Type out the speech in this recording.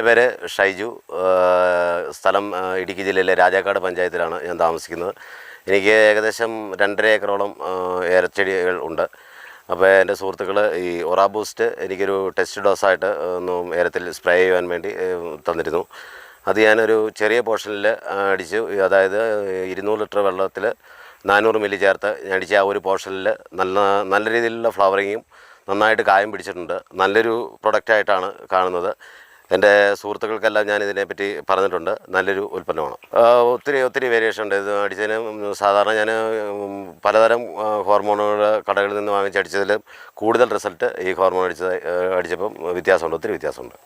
പേര് ഷൈജു. സ്ഥലം ഇടുക്കി ജില്ലയിലെ രാജാക്കാട് പഞ്ചായത്തിലാണ് ഞാൻ താമസിക്കുന്നത്. എനിക്ക് ഏകദേശം 2.5 ഏക്കറോളം ഏലച്ചെടികൾ ഉണ്ട്. അപ്പോൾ എൻ്റെ സുഹൃത്തുക്കൾ ഈ ഒറാ ബൂസ്റ്റ് എനിക്കൊരു ടെസ്റ്റ് ഡോസായിട്ട് ഒന്ന് ഏലത്തിൽ സ്പ്രേ ചെയ്യാൻ വേണ്ടി തന്നിരുന്നു. അത് ഞാനൊരു ചെറിയ പോർഷനിൽ അടിച്ചു. അതായത് 200 ലിറ്റർ വെള്ളത്തിൽ 400 മില്ലി ചേർത്ത് ഞാൻ അടിച്ച ആ ഒരു പോർഷനിൽ നല്ല രീതിയിലുള്ള ഫ്ലവറിങ്ങും നന്നായിട്ട് കായം പിടിച്ചിട്ടുണ്ട്. നല്ലൊരു പ്രൊഡക്റ്റായിട്ടാണ് കാണുന്നത്. എൻ്റെ സുഹൃത്തുക്കൾക്കെല്ലാം ഞാൻ ഇതിനെപ്പറ്റി പറഞ്ഞിട്ടുണ്ട്. നല്ലൊരു ഉൽപ്പന്നമാണ്. ഒത്തിരി വേരിയേഷൻ ഉണ്ട്. ഇത് അടിച്ചതിന് സാധാരണ ഞാൻ പലതരം ഹോർമോണുകൾ കടകളിൽ നിന്ന് വാങ്ങിച്ചടിച്ചതിൽ കൂടുതൽ റിസൾട്ട് ഈ ഹോർമോൺ അടിച്ചപ്പം വ്യത്യാസമുണ്ട്. ഒത്തിരി വ്യത്യാസമുണ്ട്.